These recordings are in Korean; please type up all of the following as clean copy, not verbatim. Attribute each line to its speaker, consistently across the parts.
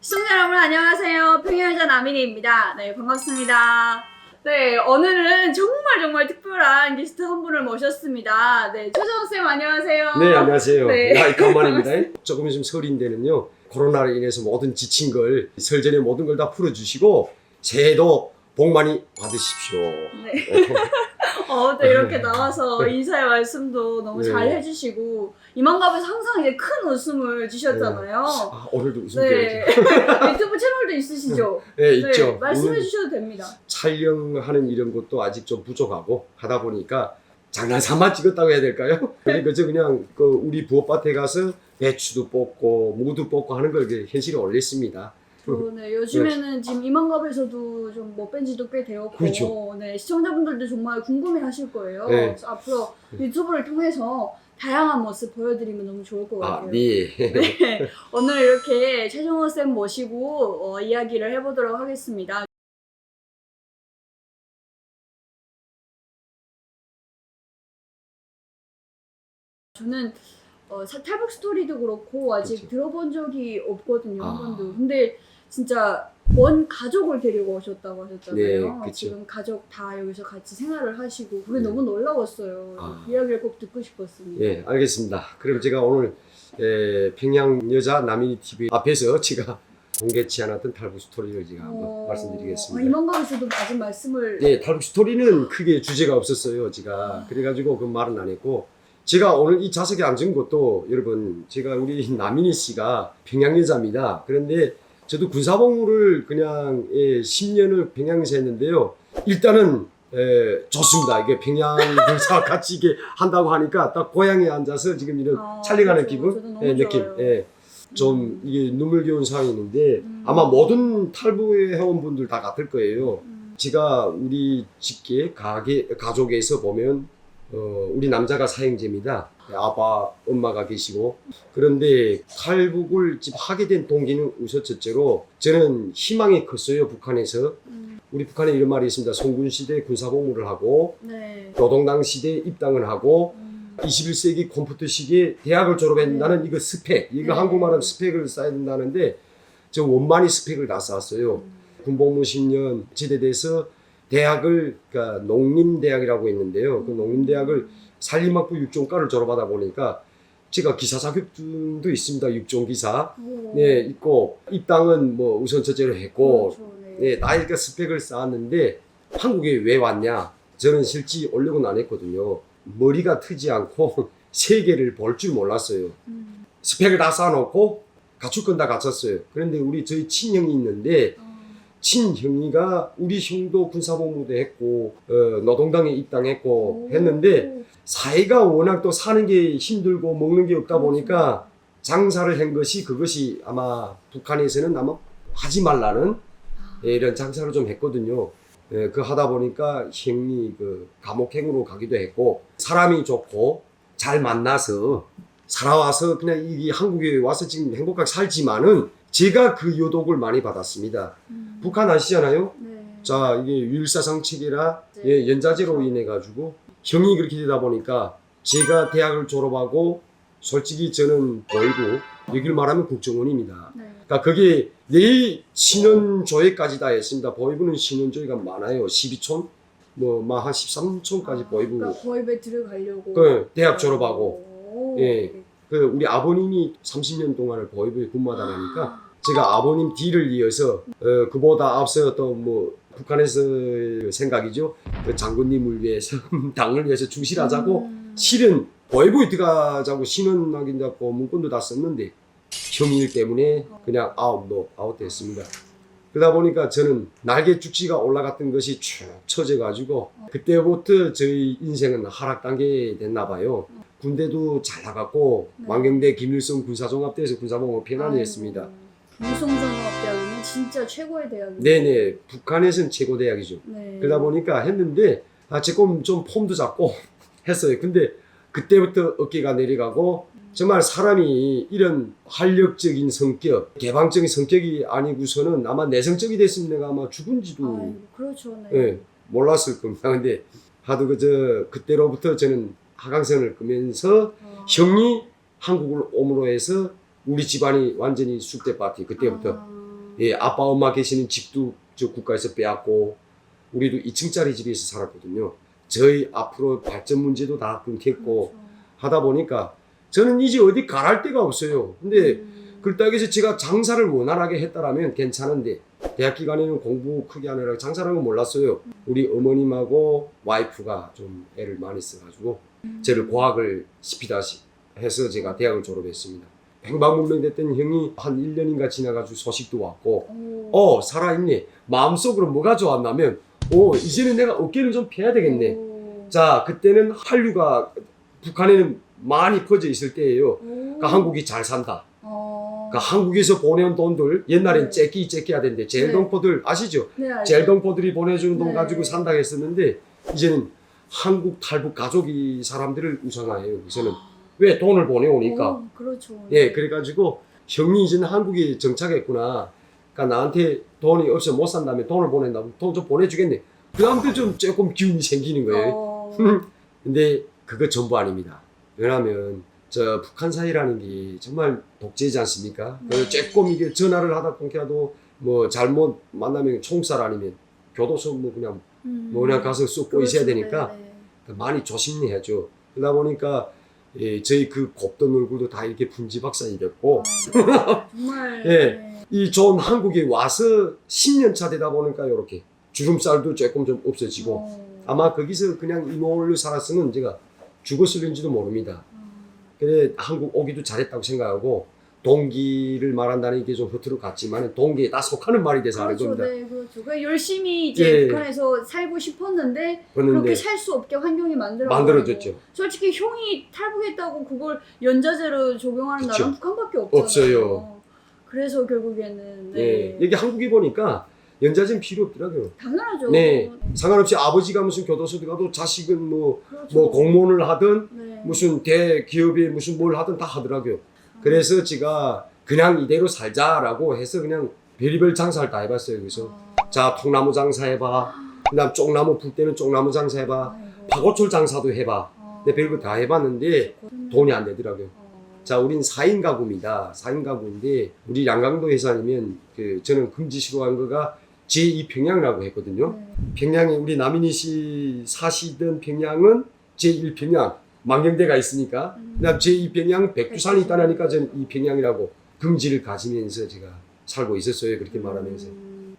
Speaker 1: 시청자 여러분 안녕하세요. 평양여자 나민이입니다. 네, 반갑습니다. 네, 오늘은 정말 특별한 게스트 한 분을 모셨습니다. 네, 최정호쌤 안녕하세요.
Speaker 2: 네, 안녕하세요.
Speaker 1: 네.
Speaker 2: 간만입니다. 조금 있으면 설인데는요, 코로나로 인해서 모든 지친 걸, 설 전에 모든 걸 다 풀어주시고, 새해도 복 많이 받으십시오.
Speaker 1: 네. 또 이렇게 나와서 인사의 말씀도 너무
Speaker 2: 네.
Speaker 1: 잘 해주시고, 이만갑에서 항상 이제 큰 웃음을 주셨잖아요.
Speaker 2: 아, 오늘도 웃음
Speaker 1: 네.
Speaker 2: 때문에.
Speaker 1: 유튜브 채널도 있으시죠?
Speaker 2: 네, 있죠.
Speaker 1: 말씀해 주셔도 됩니다.
Speaker 2: 촬영하는 이런 것도 아직 좀 부족하고, 하다 보니까, 장난삼아 찍었다고 해야 될까요? 그러니까 그냥 우리 부엌밭에 가서 배추도 뽑고, 무도 뽑고 하는 걸 현실에 올렸습니다.
Speaker 1: 네, 요즘에는 지금 이만갑에서도 좀 못 뵌 지도 꽤 되었고,
Speaker 2: 그렇죠.
Speaker 1: 네, 시청자분들도 정말 궁금해 하실 거예요.
Speaker 2: 네.
Speaker 1: 그래서 앞으로 유튜브를 통해서 다양한 모습 보여드리면 너무 좋을 것 같아요.
Speaker 2: 아, 네.
Speaker 1: 네, 오늘 이렇게 최정호 쌤 모시고 이야기를 해보도록 하겠습니다. 저는 탈북 스토리도 그렇고 아직
Speaker 2: 그렇죠.
Speaker 1: 들어본 적이 없거든요, 한
Speaker 2: 아.
Speaker 1: 번도. 근데 진짜 원 가족을 데리고 오셨다고 하셨잖아요.
Speaker 2: 네, 그쵸.
Speaker 1: 지금 가족 다 여기서 같이 생활을 하시고 그게
Speaker 2: 네.
Speaker 1: 너무 놀라웠어요.
Speaker 2: 아.
Speaker 1: 이야기를 꼭 듣고 싶었습니다.
Speaker 2: 예, 알겠습니다. 그럼 제가 오늘 평양 여자 나민이 TV 앞에서 제가 공개치 않았던 탈북 스토리를 제가 한번 말씀드리겠습니다.
Speaker 1: 이만갑에서도 아직 말씀을
Speaker 2: 예, 탈북 스토리는 크게 주제가 없었어요, 제가. 그래가지고 그 말은 안 했고, 제가 오늘 이 좌석에 앉은 것도 여러분, 제가 우리 나민이 씨가 평양 여자입니다. 그런데 저도 군사복무를 그냥 10년을 평양에서 했는데요. 일단은 좋습니다. 이게 평양 군사와 같이 이게 한다고 하니까 딱 고향에 앉아서 지금 이런 촬영하는
Speaker 1: 그렇죠.
Speaker 2: 기분,
Speaker 1: 저도 너무
Speaker 2: 느낌.
Speaker 1: 좋아요.
Speaker 2: 예. 좀 이게 눈물겨운 상황인데 아마 모든 탈북 회원분들 다 같을 거예요. 제가 우리 집계 가족에서 보면 우리 남자가 사형제입니다. 아빠, 엄마가 계시고. 그런데 탈북을 하게 된 동기는 우선 첫째로 저는 희망이 컸어요, 북한에서. 우리 북한에 이런 말이 있습니다. 송군시대 군사복무를 하고
Speaker 1: 네.
Speaker 2: 노동당 시대에 입당을 하고 21세기 컴퓨터 시기에 대학을 졸업한다는 이거 스펙, 이거
Speaker 1: 네.
Speaker 2: 한국말은 스펙을 쌓아야 된다는데 저 원만히 스펙을 다 쌓았어요. 군복무 10년 제대돼서 대학을, 그러니까 농림대학이라고 있는데요. 그 농림대학을 산림학부 육종과를 졸업하다 보니까 제가 기사 자격증도 있습니다. 육종기사. 네, 있고 입당은 뭐 우선 첫째로 했고
Speaker 1: 그렇죠, 네.
Speaker 2: 네, 나이가 스펙을 쌓았는데 한국에 왜 왔냐? 저는 실제 오려고는 안 했거든요. 머리가 트지 않고 세계를 볼 줄 몰랐어요. 스펙을 다 쌓아놓고 갖출 건 다 갖췄어요. 그런데 저희 친형이 있는데 친형이가 우리 형도 군사복무도 했고 노동당에 입당했고 했는데 사이가 워낙 또 사는 게 힘들고 먹는 게 없다 보니까 장사를 한 것이 그것이 아마 북한에서는 아마 하지 말라는 이런 장사를 좀 했거든요. 그 하다 보니까 형이 감옥행으로 가기도 했고 사람이 좋고 잘 만나서 살아와서 그냥 이 한국에 와서 지금 행복하게 살지만은 제가 그 유독을 많이 받았습니다. 북한 아시잖아요?
Speaker 1: 네.
Speaker 2: 자, 이게 유일사상 체계라
Speaker 1: 네.
Speaker 2: 연자제로 인해 가지고 형이 그렇게 되다 보니까 제가 대학을 졸업하고 솔직히 저는 보이고 여기를 말하면 국정원입니다.
Speaker 1: 네.
Speaker 2: 그러니까 그게 내 신원조회까지 다 했습니다. 보이부는 신원조회가 많아요. 12촌, 한 13촌까지 보이부.
Speaker 1: 그러니까 보이부에 들어가려고.
Speaker 2: 대학 졸업하고.
Speaker 1: 오.
Speaker 2: 예. 우리 아버님이 30년 동안을 보이부에 근무하다 보니까 제가 아버님 뒤를 이어서 그보다 앞서 또 북한에서 생각이죠. 그 장군님을 위해서 당을 위해서 충실하자고 실은 보이부에 들어가자고 신원하긴 잡고 문건도 다 썼는데 형일 때문에 그냥 아웃됐습니다. 그러다 보니까 저는 날개 쭉지가 올라갔던 것이 쭉 처져가지고 그때부터 저희 인생은 하락 단계에 됐나 봐요. 군대도 잘 나갔고
Speaker 1: 네.
Speaker 2: 만경대 김일성 군사종합대에서 군사복무 편안히 했습니다.
Speaker 1: 김일성종합대학은 진짜 최고의 대학이에요.
Speaker 2: 네네, 북한에서는 최고 대학이죠.
Speaker 1: 네.
Speaker 2: 그러다 보니까 했는데 조금 좀 폼도 잡고 했어요. 근데 그때부터 어깨가 내려가고 정말 사람이 이런 활력적인 성격, 개방적인 성격이 아니고서는 아마 내성적이 됐으면 내가 아마 죽은지도
Speaker 1: 그렇죠. 네.
Speaker 2: 몰랐을 겁니다. 근데 하도 그때로부터 저는 하강선을 끄면서 형이 한국을 옴으로 해서 우리 집안이 완전히 쑥대 파티 그때부터 예, 아빠 엄마 계시는 집도 저 국가에서 빼앗고 우리도 2층짜리 집에서 살았거든요. 저희 앞으로 발전 문제도 다 끊겼고
Speaker 1: 그렇죠.
Speaker 2: 하다 보니까 저는 이제 어디 갈할 데가 없어요. 근데 그렇다고 제가 장사를 원활하게 했다라면 괜찮은데 대학 기간에는 공부 크게 하느라 장사라는 건 몰랐어요. 우리 어머님하고 와이프가 좀 애를 많이 써가지고 저를 고학을 시키다시 해서 제가 대학을 졸업했습니다. 행방불명됐던 형이 한 1년인가 지나가지고 소식도 왔고 살아있네. 마음속으로 뭐가 좋았냐면 이제는 내가 어깨를 좀 펴야 되겠네. 자, 그때는 한류가 북한에는 많이 퍼져 있을 때예요. 그러니까 한국이 잘 산다. 그러니까 한국에서 보내온 돈들 옛날엔
Speaker 1: 네.
Speaker 2: 째끼 하던데 젤동포들 아시죠?
Speaker 1: 네, 알죠.
Speaker 2: 젤동포들이 보내주는 돈
Speaker 1: 네.
Speaker 2: 가지고 산다 했었는데 이제는 한국 탈북 가족이 사람들을 우선화해요. 그래서는 왜 돈을 보내오니까.
Speaker 1: 그렇죠.
Speaker 2: 예, 그래가지고 형이 이제는 한국에 정착했구나. 그러니까 나한테 돈이 없어 못 산다면 돈을 보낸다면 돈 좀 보내주겠네. 그 다음부터 좀 조금 기운이 생기는 거예요. 근데 그거 전부 아닙니다. 왜냐하면 저 북한 사회라는 게 정말 독재지 않습니까?
Speaker 1: 네.
Speaker 2: 조금 이게 전화를 하다 보니까도 뭐 잘못 만나면 총살 아니면 교도소 뭐 그냥 뭐 그냥 가서 쏟고 있어야 되니까 많이 조심해야죠. 그러다 보니까 예, 저희 그 곱던 얼굴도 다 이렇게 분지박산이 됐고
Speaker 1: 정말
Speaker 2: 예. 이 좋은 한국에 와서 10년 차 되다 보니까 이렇게 주름살도 조금 좀 없어지고 아마 거기서 그냥 이노을로 살았으면 제가 죽었을는지도 모릅니다. 그래 한국 오기도 잘했다고 생각하고 동기를 말한다는 게 좀 허투루 같지만 동기에 다 속하는 말이 돼서 하는
Speaker 1: 그렇죠,
Speaker 2: 겁니다.
Speaker 1: 네, 그렇죠. 그러니까 열심히 이제
Speaker 2: 예.
Speaker 1: 북한에서 살고 싶었는데
Speaker 2: 그런데
Speaker 1: 그렇게 살 수 없게 환경이
Speaker 2: 만들어졌죠.
Speaker 1: 솔직히 형이 탈북했다고 그걸 연자제로 적용하는
Speaker 2: 그쵸.
Speaker 1: 나라는 북한밖에 없잖아요.
Speaker 2: 없어요.
Speaker 1: 그래서 결국에는
Speaker 2: 네. 여기 한국에 보니까 연자제는 필요 없더라고요.
Speaker 1: 당연하죠.
Speaker 2: 네. 상관없이 아버지가 무슨 교도소 들어가도 자식은 뭐
Speaker 1: 그렇죠.
Speaker 2: 공무원을 하든
Speaker 1: 네.
Speaker 2: 무슨 대기업에 무슨 뭘 하든 다 하더라고요. 그래서 제가 그냥 이대로 살자라고 해서 그냥 별의별 장사를 다 해봤어요. 그래서 자 통나무 장사 해봐. 그다음 쪽나무 풀 때는 쪽나무 장사 해봐. 파고철 장사도 해봐. 근데 별거 다 해봤는데 돈이 안 되더라고요. 자, 우린 4인 가구입니다. 4인 가구인데 우리 양강도 회사님은 저는 금지시로 한 거가 제2평양이라고 했거든요. 평양이 우리 남인희 씨 사시던 평양은 제1평양 망경대가 있으니까 그다음 제2평양 백두산이 있다니까 저는 2평양이라고 금지를 가지면서 제가 살고 있었어요. 그렇게 말하면서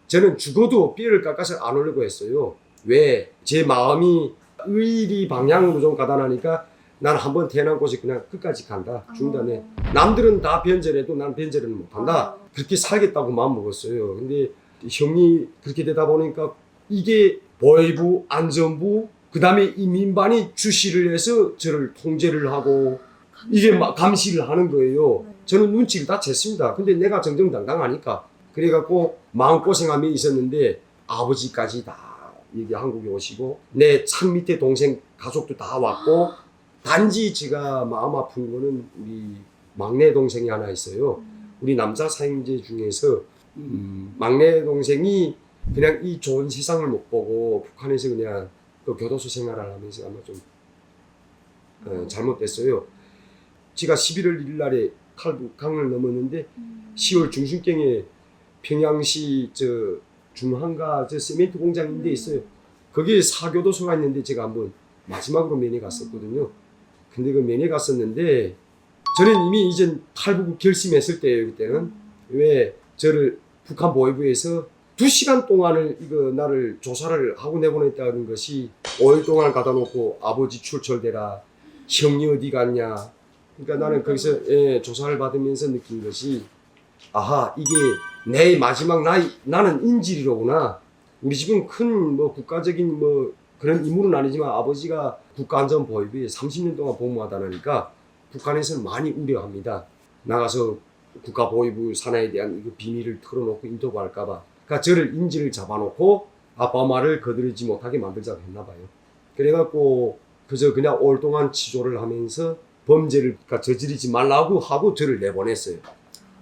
Speaker 2: 저는 죽어도 뼈를 깎아서 안 오려고 했어요. 왜? 제 마음이 의리 방향으로 좀 가다 나니까 난 한번 태어난 곳이 그냥 끝까지 간다. 죽는다네. 남들은 다 변절해도 난 변절을 못한다. 그렇게 살겠다고 마음 먹었어요. 근데 형이 그렇게 되다 보니까 이게 보위부, 안전부, 그 다음에 이 민반이 주시를 해서 저를 통제를 하고 이게 막 감시를 하는 거예요. 저는 눈치를 다 챘습니다. 근데 내가 정정당당하니까 그래갖고 마음고생하며 있었는데 아버지까지 다 여기 한국에 오시고 내 참 밑에 동생 가족도 다 왔고 단지 제가 마음 아픈 거는 우리 막내 동생이 하나 있어요. 우리 남자 사형제 중에서 막내 동생이 그냥 이 좋은 세상을 못 보고 북한에서 그냥 그 교도소 생활을 하면서 아마 좀 잘못됐어요. 제가 11월 1일 날에 칼북강을 넘었는데 10월 중순경에 평양시 저 중한가 저 세멘트 공장인 데 있어요. 거기에 사교도소가 있는데 제가 한번 마지막으로 면회 갔었거든요. 근데 그 면회 갔었는데 저는 이미 이제 탈북을 결심했을 때예요. 그때는 왜 저를 북한 보위부에서 2시간 동안을 이거 나를 조사를 하고 내보냈다는 것이 5일 동안 가다 놓고 아버지 출처되라 형이 어디 갔냐. 그러니까 나는 거기서 조사를 받으면서 느낀 것이 아하 이게 내 마지막 나는 인질이로구나. 우리 집은 큰 뭐 국가적인 뭐 그런 인물은 아니지만 아버지가 국가안전보위부에 30년 동안 복무하다 보니까 북한에서는 많이 우려합니다. 나가서 국가보위부 산하에 대한 그 비밀을 털어놓고 인터뷰할까봐. 그러니까 저를 인질을 잡아놓고 아빠 말을 거스르지 못하게 만들자고 했나봐요. 그래갖고 그저 그냥 오랫동안 치조를 하면서 범죄를 저지르지 말라고 하고 저를 내보냈어요.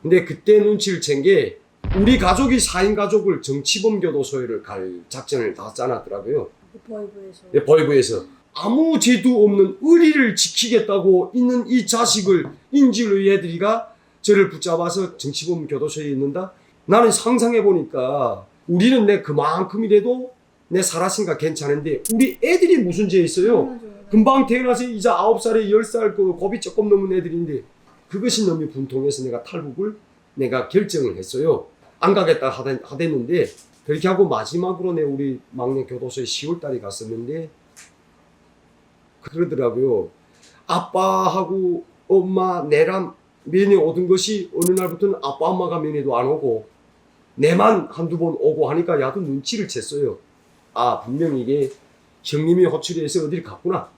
Speaker 2: 근데 그때 눈치를 챈 게 우리 가족이 4인 가족을 정치범 교도소에 갈 작전을 다 짜놨더라고요.
Speaker 1: 보위부에서.
Speaker 2: 네, 보위부에서 아무 죄도 없는 의리를 지키겠다고 있는 이 자식을 인질로 얘들이가 저를 붙잡아서 정치범 교도소에 있는다. 나는 상상해 보니까 우리는 내 그만큼이라도 내 살았으니까 괜찮은데 우리 애들이 무슨 죄 있어요?
Speaker 1: 맞아요.
Speaker 2: 금방 태어나서 이제 9살에 10살 그 고비 조금 넘은 애들인데 그것이 너무 분통해서 내가 탈북을 내가 결정을 했어요. 안 가겠다 하댔는데 그렇게 하고 마지막으로 내 우리 막내 교도소에 10월 달에 갔었는데 그러더라고요. 아빠하고 엄마 내랑 면회 오던 것이 어느 날부터는 아빠 엄마가 면회도 안 오고 내만 한두 번 오고 하니까 야도 눈치를 챘어요. 아 분명히 이게 형님이 호출해서 어딜 갔구나.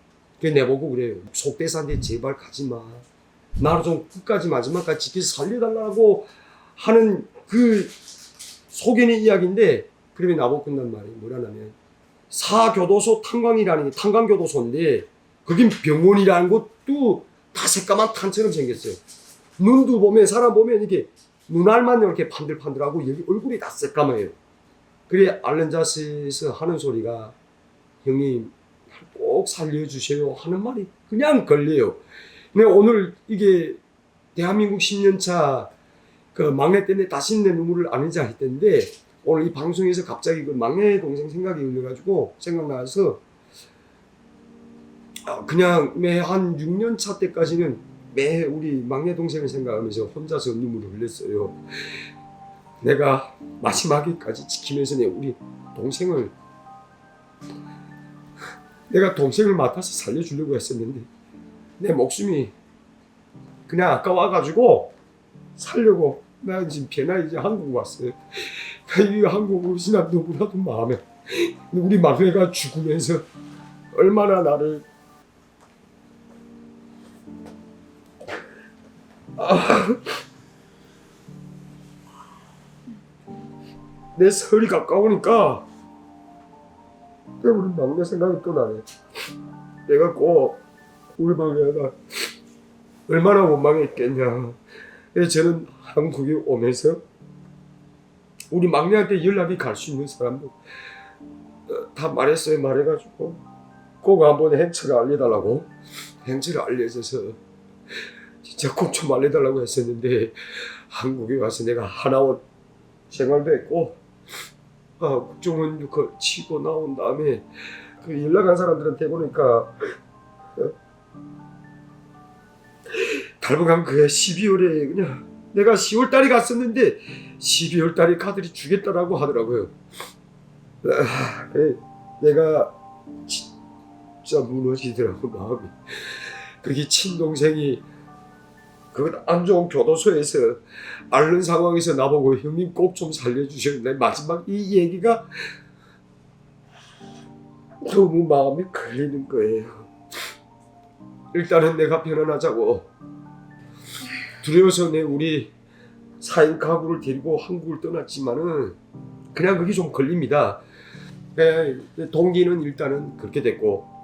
Speaker 2: 그래 내보고 그래요. 속대사인데 제발 가지마. 나를 좀 끝까지 마지막까지 지켜서 살려달라고 하는 그 속에는 이야기인데 그러면 나보고 끝난 말이 뭐라냐면 사교도소 탄광이라는 게 탄광교도소인데 거긴 병원이라는 것도 다 새까만 탄처럼 생겼어요. 눈도 보면 사람 보면 이게 눈알만 이렇게 판들판들하고 여기 얼굴이 다 새까매요. 그래 알렌자스에서 하는 소리가 형님 꼭 살려주세요 하는 말이 그냥 걸려요. 근데 오늘 이게 대한민국 10년차 그 막내 때문에 다시 내 눈물을 안 흘리자 했던데 오늘 이 방송에서 갑자기 그 막내 동생 생각이 흘려가지고 생각나서 그냥 매 한 6년 차 때까지는 매 우리 막내 동생을 생각하면서 혼자서 눈물을 흘렸어요. 내가 마지막에까지 지키면서 우리 동생을 내가 동생을 맡아서 살려주려고 했었는데 내 목숨이 그냥 아까워가지고 살려고 나 지금 배나 이제 한국 왔어요. 이 한국으로 지난 너무나도 마음에 우리 막내가 죽으면서 얼마나 나를 내 설이 가까우니까 우리 막내 생각이 또 나네. 내가 꼭 우리 막내가 얼마나 원망했겠냐. 그래서 저는 한국에 오면서 우리 막내한테 연락이 갈 수 있는 사람도 다 말했어요. 말해가지고 꼭 한번 행처를 알려달라고 행처를 알려줘서 진짜 꼭 좀 알려달라고 했었는데 한국에 와서 내가 하나원 생활도 했고 국정원 그 치고 나온 다음에 그 연락한 사람들한테 보니까 탈북한 그해 12월에 그냥 내가 10월 달에 갔었는데 12월 달에 가들이 주겠다라고 하더라고요. 내가 진짜 무너지더라고 마음이. 그게 친동생이 그 안 좋은 교도소에서 앓는 상황에서 나보고 형님 꼭 좀 살려주셨는데 마지막 이 얘기가 너무 마음이 걸리는 거예요. 일단은 내가 변환하자고 두려워서 우리 4인 가구를 데리고 한국을 떠났지만은 그냥 그게 좀 걸립니다. 동기는 일단은 그렇게 됐고